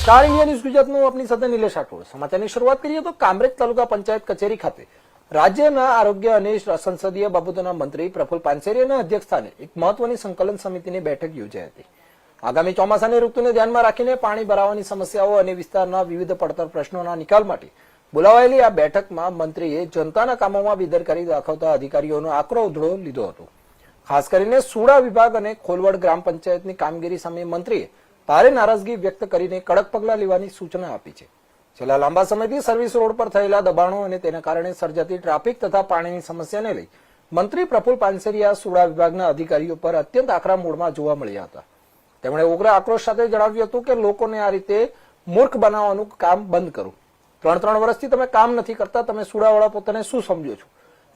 Star India news ગુજરાતનું આપની સાથે નિલેશ રાઠોડ. સમાચારની શરૂઆત કરીએ તો કામરેજ તાલુકા પંચાયત કચેરી ખાતે રાજ્યના આરોગ્ય અને સંસદીય બાબતોના મંત્રી પ્રફુલ્લ પાનસેરિયાના અધ્યક્ષસ્થાને એક મહત્વની સંકલન સમિતિની બેઠક યોજાઈ હતી. આગામી ચોમાસાની ઋતુને ધ્યાનમાં રાખીને પાણી ભરાવાની સમસ્યાઓ અને વિસ્તારના વિવિધ પડતર પ્રશ્નોના નિકાલ માટે બોલાવાયેલી આ બેઠકમાં મંત્રીએ જનતાના કામોમાં બેદરકારી દાખવતા અધિકારીઓનો આકરો ઉધડો લીધો હતો. ખાસ કરીને સુડા વિભાગ અને ખોલવડ ગ્રામ પંચાયતની કામગીરી સામે મંત્રીએ ભારે નારાજગી વ્યક્ત કરીને કડક પગલાં લેવાની સૂચના આપી છે. છેલ્લા લાંબા સમયથી સર્વિસ રોડ પર થયેલા દબાણો અને તેના કારણે સર્જાતી ટ્રાફિક તથા પાણીની સમસ્યાને લઈ મંત્રી પ્રફુલ્લ પાનસેરિયા સુડા વિભાગના અધિકારીઓ પર અત્યંત આકરા મૂડમાં જોવા મળ્યા હતા. તેમણે ઉગ્ર આક્રોશ સાથે જણાવ્યું હતું કે લોકોને આ રીતે મૂર્ખ બનાવવાનું કામ બંધ કરો. 3 વર્ષથી તમે કામ નથી કરતા, તમે સુડાવાળા પોતાને શું સમજો છો?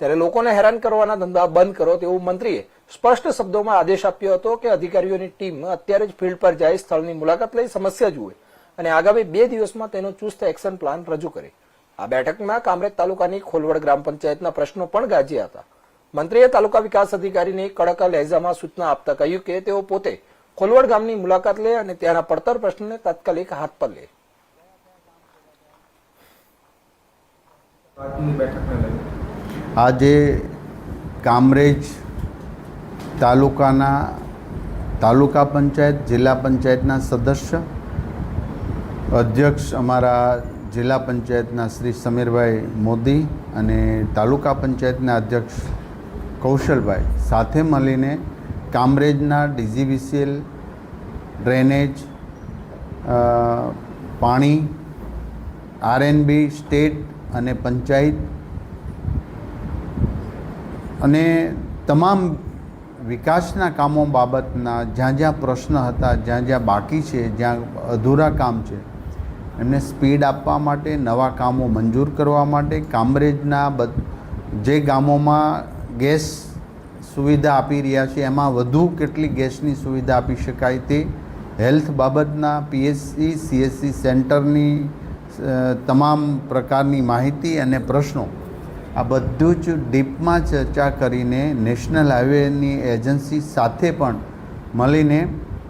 ત્યારે લોકોને હેરાન કરવાના ધંધા બંધ કરો તેવું મંત્રીએ સ્પષ્ટ શબ્દોમાં આદેશ આપ્યો હતો કે અધિકારીઓની ટીમ અત્યારે જ ફિલ્ડ પર જાય, સ્થળની મુલાકાત લઈ સમસ્યા જુએ અને આગામી 2 દિવસમાં તેનો ચુસ્ત એક્શન પ્લાન રજૂ કરે. આ બેઠકમાં કામરેજ તાલુકાની ખોલવડ ગ્રામ પંચાયતના પ્રશ્નો પણ ગાજ્યા હતા. મંત્રીએ તાલુકા વિકાસ અધિકારીને કડક લહેજામાં સૂચના આપતા કહ્યું કે તેઓ પોતે ખોલવડ ગામની મુલાકાત લે અને ત્યાંના પડતર પ્રશ્નને તાત્કાલિક હાથ પર લે. આજે કામરેજ તાલુકાના તાલુકા પંચાયત જિલ્લા પંચાયતના સદસ્ય અધ્યક્ષ અમારા જિલ્લા પંચાયતના શ્રી સમીરભાઈ મોદી અને તાલુકા પંચાયતના અધ્યક્ષ કૌશલભાઈ સાથે મળીને કામરેજના ડીજીવીસીએલ, ડ્રેનેજ, પાણી, આરએનબી, સ્ટેટ અને પંચાયત અને તમામ વિકાસના કામો બાબતના જ્યાં જ્યાં પ્રશ્ન હતા, જ્યાં જ્યાં બાકી છે, જ્યાં અધૂરા કામ છે, એમને સ્પીડ આપવા માટે, નવા કામો મંજૂર કરવા માટે, કામરેજના જે ગામોમાં ગેસ સુવિધા આપી રહ્યા છે એમાં વધુ કેટલી ગેસની સુવિધા આપી શકાય તે, હેલ્થ બાબતના પીએચસી, સીએચસી સેન્ટરની તમામ પ્રકારની માહિતી અને પ્રશ્નો, આ બધું જ ડીપમાં ચર્ચા કરીને નેશનલ હાઈવેની એજન્સી સાથે પણ મળીને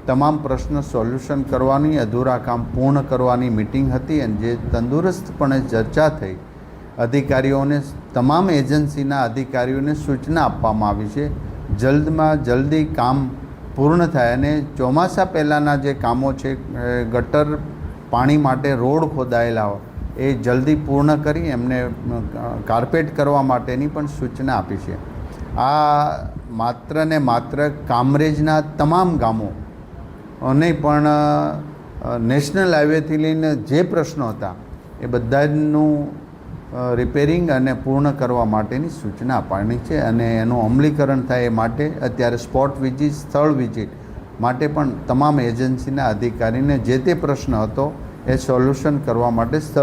તમામ પ્રશ્ન સોલ્યુશન કરવાની, અધૂરા કામ પૂર્ણ કરવાની મિટિંગ હતી અને જે તંદુરસ્તપણે ચર્ચા થઈ. અધિકારીઓને, તમામ એજન્સીના અધિકારીઓને સૂચના આપવામાં આવી છે જલ્દમાં જલ્દી કામ પૂર્ણ થાય અને ચોમાસા પહેલાંના જે કામો છે, ગટર પાણી માટે રોડ ખોદાયેલા હોય એ જલ્દી પૂર્ણ કરી એમને કાર્પેટ કરવા માટેની પણ સૂચના આપી છે. આ માત્ર ને માત્ર કામરેજના તમામ ગામો અને પણ નેશનલ હાઈવેથી લઈને જે પ્રશ્નો હતા એ બધાનું રિપેરિંગ અને પૂર્ણ કરવા માટેની સૂચના આપવાની છે અને એનું અમલીકરણ થાય એ માટે અત્યારે સ્પોટ વિઝિટ, સ્થળ વિઝિટ માટે પણ તમામ એજન્સીના અધિકારીને જે તે પ્રશ્ન હતો એ સોલ્યુશન કરવા માટે